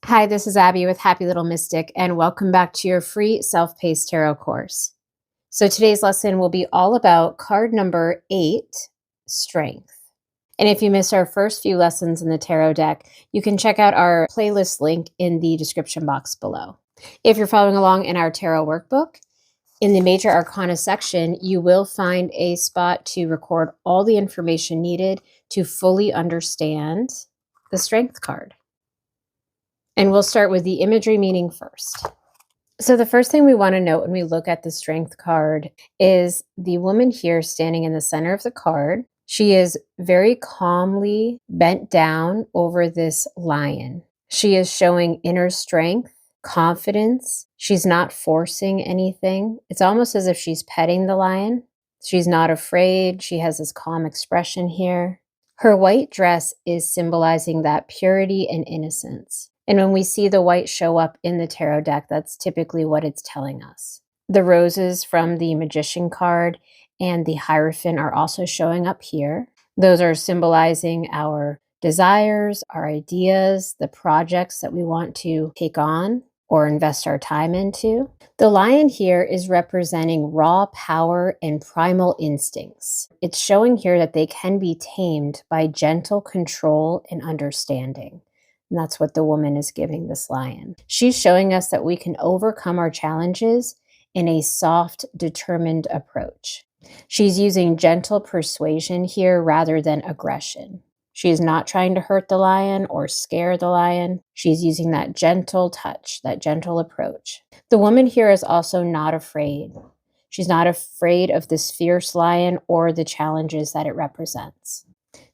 Hi, this is Abby with Happy Little Mystic, and welcome back to your free self-paced tarot course. So today's lesson will be all about card number 8, Strength. And if you missed our first few lessons in the tarot deck, you can check out our playlist link in the description box below. If you're following along in our tarot workbook, in the Major Arcana section, you will find a spot to record all the information needed to fully understand the Strength card. And we'll start with the imagery meaning first. So the first thing we want to note when we look at the Strength card is the woman here standing in the center of the card. She is very calmly bent down over this lion. She is showing inner strength, confidence. She's not forcing anything. It's almost as if she's petting the lion. She's not afraid. She has this calm expression here. Her white dress is symbolizing that purity and innocence. And when we see the white show up in the tarot deck, that's typically what it's telling us. The roses from the Magician card and the Hierophant are also showing up here. Those are symbolizing our desires, our ideas, the projects that we want to take on or invest our time into. The lion here is representing raw power and primal instincts. It's showing here that they can be tamed by gentle control and understanding. And that's what the woman is giving this lion. She's showing us that we can overcome our challenges in a soft, determined approach. She's using gentle persuasion here rather than aggression. She's not trying to hurt the lion or scare the lion. She's using that gentle touch, that gentle approach. The woman here is also not afraid. She's not afraid of this fierce lion or the challenges that it represents.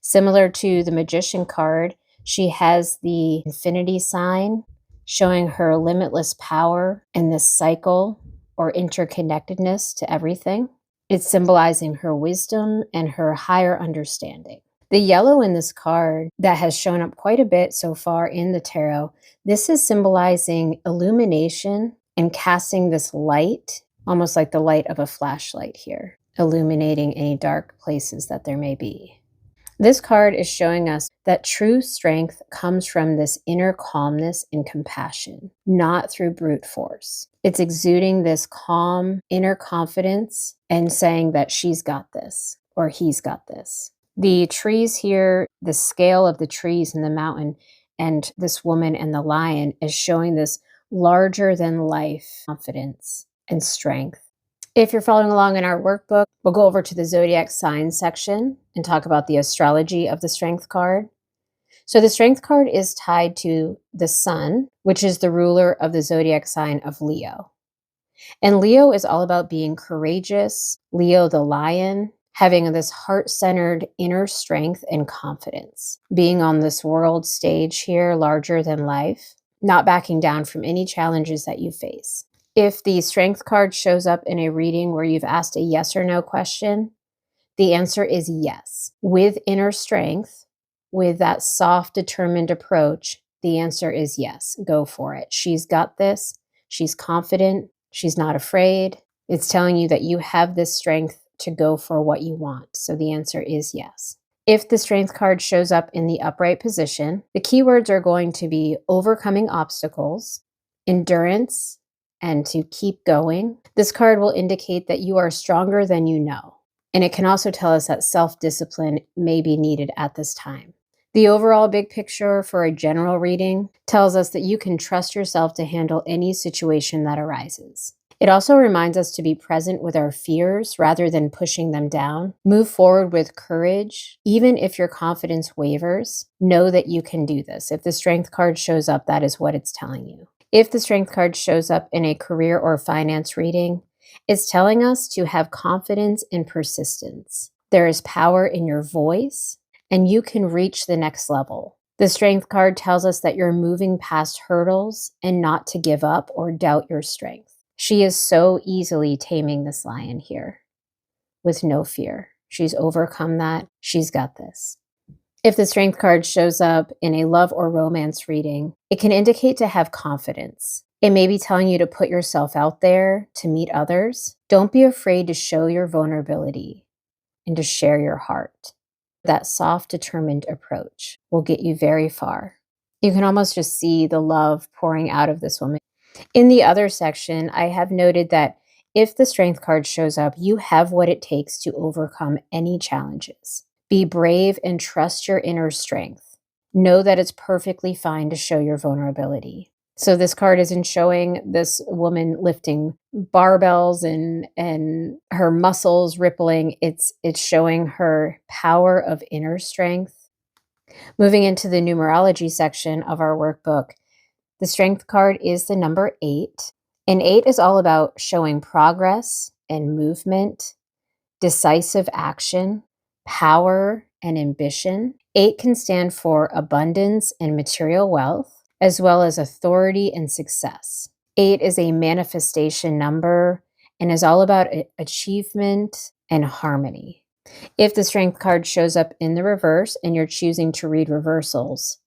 Similar to the Magician card, she has the infinity sign showing her limitless power and this cycle or interconnectedness to everything. It's symbolizing her wisdom and her higher understanding. The yellow in this card that has shown up quite a bit so far in the tarot, this is symbolizing illumination and casting this light, almost like the light of a flashlight here, illuminating any dark places that there may be. This card is showing us that true strength comes from this inner calmness and compassion, not through brute force. It's exuding this calm inner confidence and saying that she's got this or he's got this. The trees here, the scale of the trees in the mountain and this woman and the lion is showing this larger than life confidence and strength. If you're following along in our workbook, we'll go over to the Zodiac signs section and talk about the astrology of the Strength card. So the Strength card is tied to the sun, which is the ruler of the Zodiac sign of Leo. And Leo is all about being courageous, Leo the lion, having this heart-centered inner strength and confidence, being on this world stage here, larger than life, not backing down from any challenges that you face. If the Strength card shows up in a reading where you've asked a yes or no question, the answer is yes. With inner strength, with that soft, determined approach, the answer is yes. Go for it. She's got this. She's confident. She's not afraid. It's telling you that you have this strength to go for what you want. So the answer is yes. If the Strength card shows up in the upright position, the keywords are going to be overcoming obstacles, endurance, and to keep going. This card will indicate that you are stronger than you know. And it can also tell us that self-discipline may be needed at this time. The overall big picture for a general reading tells us that you can trust yourself to handle any situation that arises. It also reminds us to be present with our fears rather than pushing them down. Move forward with courage. Even if your confidence wavers, know that you can do this. If the Strength card shows up, that is what it's telling you. If the Strength card shows up in a career or finance reading, it's telling us to have confidence and persistence. There is power in your voice, and you can reach the next level. The Strength card tells us that you're moving past hurdles and not to give up or doubt your strength. She is so easily taming this lion here with no fear. She's overcome that. She's got this. If the Strength card shows up in a love or romance reading, it can indicate to have confidence. It may be telling you to put yourself out there to meet others. Don't be afraid to show your vulnerability and to share your heart. That soft, determined approach will get you very far. You can almost just see the love pouring out of this woman. In the other section, I have noted that if the strength card shows up, you have what it takes to overcome any challenges. Be brave and trust your inner strength. Know that it's perfectly fine to show your vulnerability. So this card isn't showing this woman lifting barbells and her muscles rippling. It's showing her power of inner strength. Moving into the numerology section of our workbook, the strength card is the number 8. And 8 is all about showing progress and movement, decisive action, power and ambition. 8 can stand for abundance and material wealth, as well as authority and success. 8 is a manifestation number and is all about achievement and harmony. If the strength card shows up in the reverse and you're choosing to read reversals,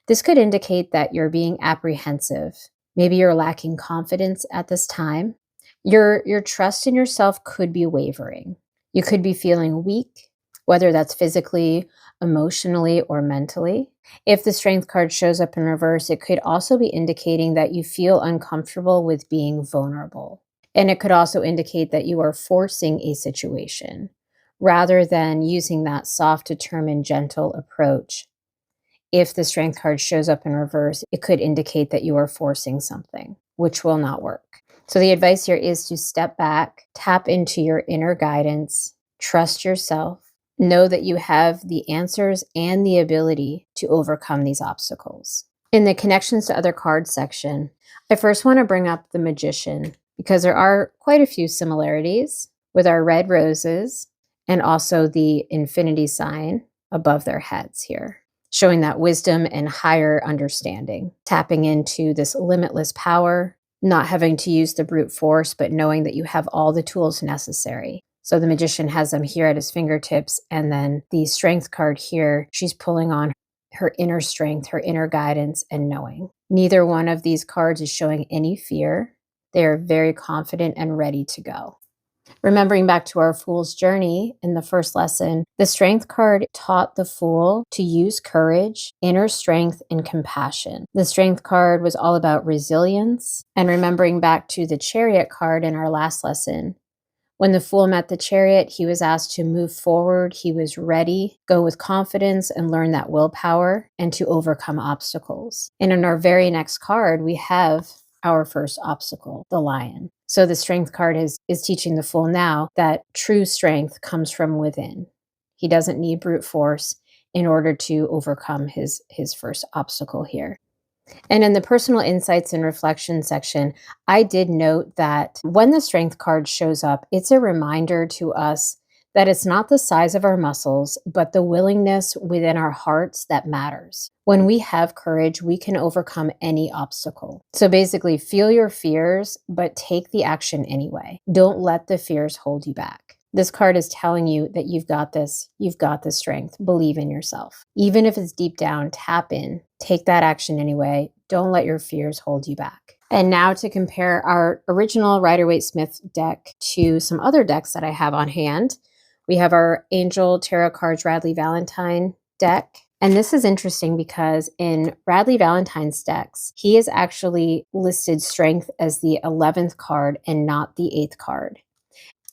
this could indicate that you're being apprehensive. Maybe you're lacking confidence at this time. Your trust in yourself could be wavering. You could be feeling weak, whether that's physically, emotionally, or mentally. If the strength card shows up in reverse, it could also be indicating that you feel uncomfortable with being vulnerable. And it could also indicate that you are forcing a situation rather than using that soft, determined, gentle approach. If the strength card shows up in reverse, it could indicate that you are forcing something, which will not work. So the advice here is to step back, tap into your inner guidance, trust yourself, know that you have the answers and the ability to overcome these obstacles. In the connections to other cards section, I first want to bring up the Magician because there are quite a few similarities with our red roses and also the infinity sign above their heads here, showing that wisdom and higher understanding, tapping into this limitless power, not having to use the brute force, but knowing that you have all the tools necessary. So the Magician has them here at his fingertips, and then the strength card here, she's pulling on her inner strength, her inner guidance, and knowing. Neither one of these cards is showing any fear. They are very confident and ready to go. Remembering back to our Fool's Journey in the first lesson, the Strength card taught the Fool to use courage, inner strength, and compassion. The Strength card was all about resilience. And remembering back to the Chariot card in our last lesson, when the Fool met the Chariot, he was asked to move forward. He was ready, go with confidence, and learn that willpower and to overcome obstacles. And in our very next card, we have our first obstacle, the Lion. So the Strength card is teaching the Fool now that true strength comes from within. He doesn't need brute force in order to overcome his first obstacle here. And in the personal insights and reflection section, I did note that when the Strength card shows up, it's a reminder to us that it's not the size of our muscles, but the willingness within our hearts that matters. When we have courage, we can overcome any obstacle. So basically, feel your fears, but take the action anyway. Don't let the fears hold you back. This card is telling you that you've got this strength. Believe in yourself. Even if it's deep down, tap in, take that action anyway. Don't let your fears hold you back. And now to compare our original Rider-Waite-Smith deck to some other decks that I have on hand. We have our Angel Tarot Cards Radley Valentine deck. And this is interesting because in Radley Valentine's decks, he has actually listed strength as the 11th card and not the 8th card.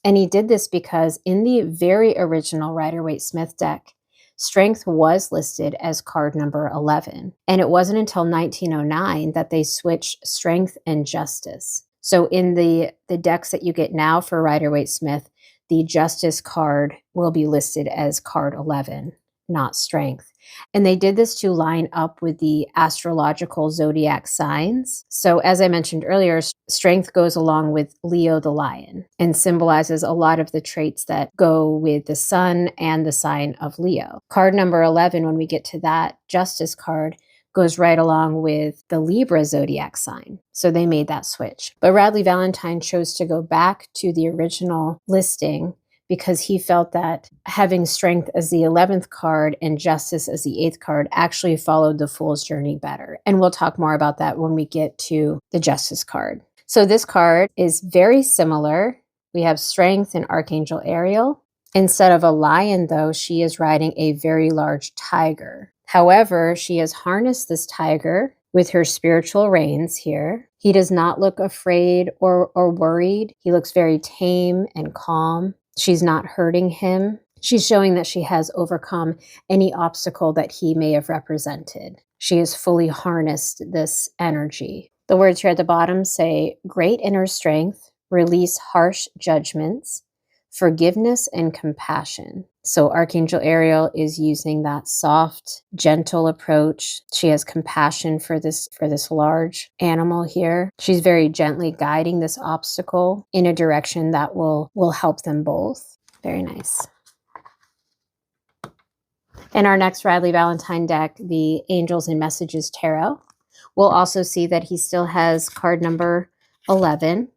And he did this because in the very original Rider-Waite-Smith deck, strength was listed as card number 11. And it wasn't until 1909 that they switched strength and justice. So in the decks that you get now for Rider-Waite-Smith, the justice card will be listed as card 11, not strength. And they did this to line up with the astrological zodiac signs. So as I mentioned earlier, strength goes along with Leo the lion and symbolizes a lot of the traits that go with the sun and the sign of Leo. Card number 11, when we get to that justice card, goes right along with the Libra zodiac sign. So they made that switch. But Radley Valentine chose to go back to the original listing because he felt that having strength as the 11th card and justice as the 8th card actually followed the Fool's Journey better. And we'll talk more about that when we get to the justice card. So this card is very similar. We have strength and Archangel Ariel. Instead of a lion, though, she is riding a very large tiger. However, she has harnessed this tiger with her spiritual reins here. He does not look afraid or worried. He looks very tame and calm. She's not hurting him. She's showing that she has overcome any obstacle that he may have represented. She has fully harnessed this energy. The words here at the bottom say, great inner strength, release harsh judgments, forgiveness and compassion. So Archangel Ariel is using that soft, gentle approach. She has compassion for this large animal here. She's very gently guiding this obstacle in a direction that will help them both. Very nice. In our next Radley Valentine deck, the Angels and Messages Tarot, we'll also see that he still has card number 11,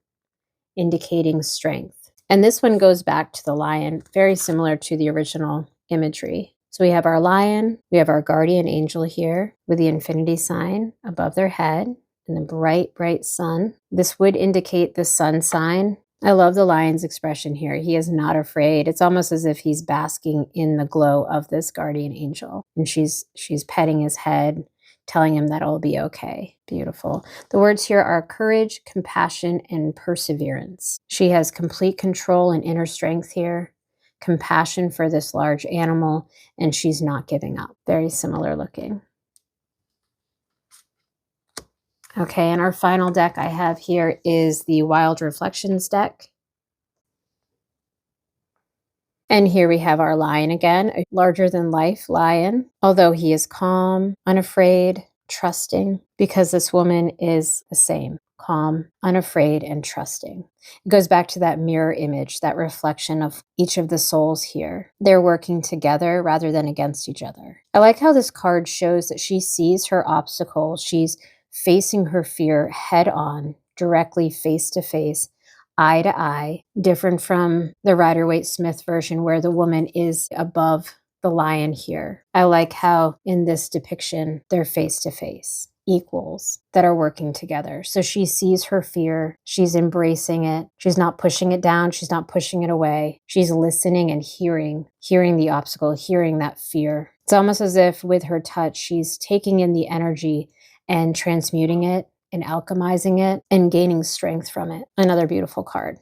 indicating strength. And this one goes back to the lion, very similar to the original imagery. So we have our lion, we have our guardian angel here with the infinity sign above their head and the bright, bright sun. This would indicate the sun sign. I love the lion's expression here. He is not afraid. It's almost as if he's basking in the glow of this guardian angel. And she's petting his head, telling him that it'll be okay. Beautiful. The words here are courage, compassion, and perseverance. She has complete control and inner strength here, compassion for this large animal, and she's not giving up. Very similar looking. Okay, and our final deck I have here is the Wild Reflections deck. And here we have our lion again, a larger-than-life lion, although he is calm, unafraid, trusting, because this woman is the same, calm, unafraid, and trusting. It goes back to that mirror image, that reflection of each of the souls here. They're working together rather than against each other. I like how this card shows that she sees her obstacle. She's facing her fear head on, directly face to face, eye to eye, different from the Rider-Waite-Smith version where the woman is above the lion here. I like how in this depiction, they're face to face, equals that are working together. So she sees her fear. She's embracing it. She's not pushing it down. She's not pushing it away. She's listening and hearing the obstacle, hearing that fear. It's almost as if with her touch, she's taking in the energy and transmuting it and alchemizing it and gaining strength from it. Another beautiful card.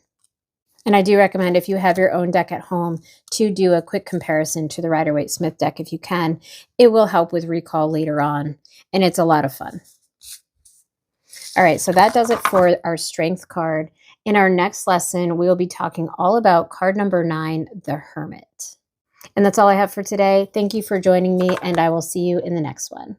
And I do recommend, if you have your own deck at home, to do a quick comparison to the Rider-Waite-Smith deck if you can. It will help with recall later on, and it's a lot of fun. All right, so that does it for our strength card. In our next lesson, we'll be talking all about card number 9, the Hermit. And that's all I have for today. Thank you for joining me, and I will see you in the next one.